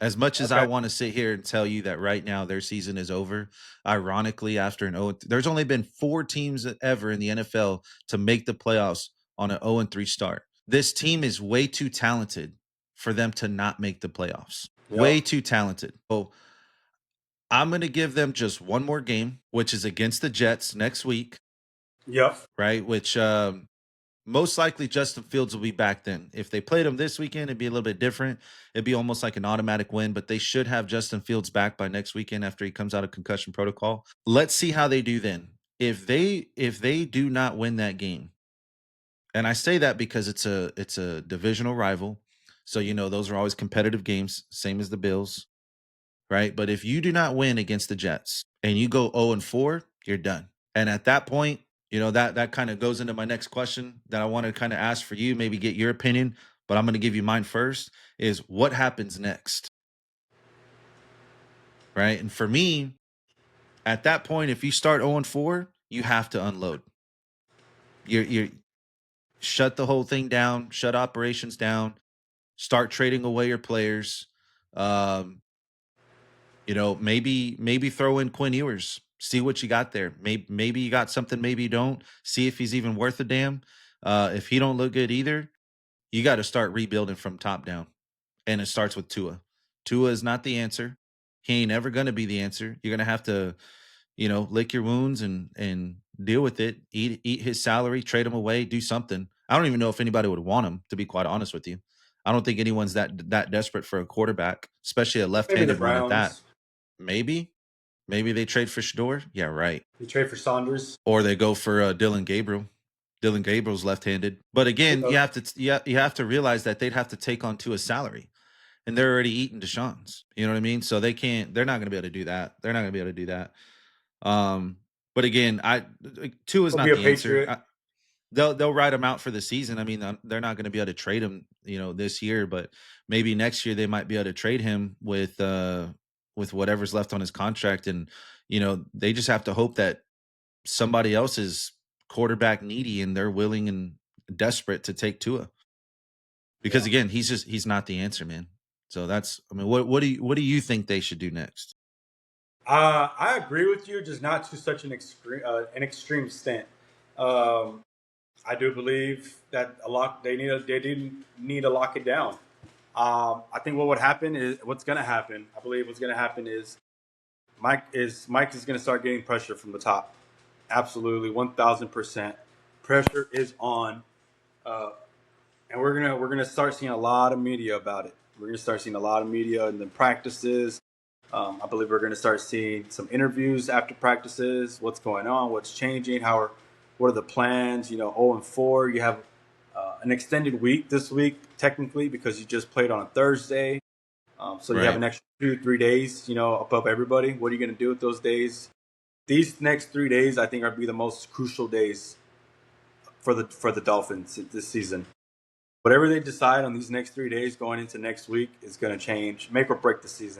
As much as I Okay. want to sit here and tell you that right now their season is over, ironically, after an 0, there's only been 4 teams ever in the NFL to make the playoffs on an 0-3 start. This team is way too talented for them to not make the playoffs. Way Yep. too talented. So I'm going to give them just one more game, which is against the Jets next week, Yep. right? Which most likely Justin Fields will be back then. If they played him this weekend, it'd be a little bit different. It'd be almost like an automatic win, but they should have Justin Fields back by next weekend after he comes out of concussion protocol. Let's see how they do then. If they do not win that game, and I say that because it's a divisional rival. So those are always competitive games, same as the Bills, right? But if you do not win against the Jets and you go 0-4, you're done. And at that point, that kind of goes into my next question that I want to kind of ask for you, maybe get your opinion, but I'm going to give you mine first, is what happens next, right? And for me, at that point, if you start 0-4, you have to unload. You're shut the whole thing down, shut operations down, start trading away your players. Um, maybe throw in Quinn Ewers, see what you got there. Maybe you got something, maybe you don't. See if he's even worth a damn. If he don't look good either, you got to start rebuilding from top down, and it starts with Tua. Tua is not the answer. He ain't ever gonna be the answer. You're gonna have to, lick your wounds and deal with it. Eat his salary, trade him away, do something. I don't even know if anybody would want him, to be quite honest with you. I don't think anyone's that desperate for a quarterback, especially a Maybe the left-handed one at that. Browns. Maybe they trade for Shador. Yeah, right. You trade for Saunders. Or they go for Dylan Gabriel. Dylan Gabriel's left-handed. But again, you Yep. have to you have to realize that they'd have to take on Tua's salary, and they're already eating Deshaun's. You know what I mean? So they can't. They're not going to be able to do that. They're not going to be able to do that. But again, Tua's He'll be not a the answer. Patriot. They'll write him out for the season. I mean, they're not going to be able to trade him, this year, but maybe next year they might be able to trade him with whatever's left on his contract, and they just have to hope that somebody else is quarterback needy and they're willing and desperate to take Tua, because Yeah. again, he's not the answer, man. So that's, I mean, what do you think they should do next? I agree with you, just not to such an extreme extent. Um, I do believe that a lot they didn't need to lock it down. I think what would happen is what's going to happen. I believe what's going to happen is Mike is going to start getting pressure from the top. Absolutely, 1,000%. Pressure is on, uh, and we're gonna start seeing a lot of media about it. We're gonna start seeing a lot of media in the practices. I believe we're gonna start seeing some interviews after practices. What's going on? What's changing? What are the plans? 0-4. You have an extended week this week, technically, because you just played on a Thursday. So you have Right. an extra 2, 3 days, above everybody. What are you going to do with those days? These next 3 days, I think, are be the most crucial days for the Dolphins this season. Whatever they decide on these next 3 days going into next week is going to change, make or break the season.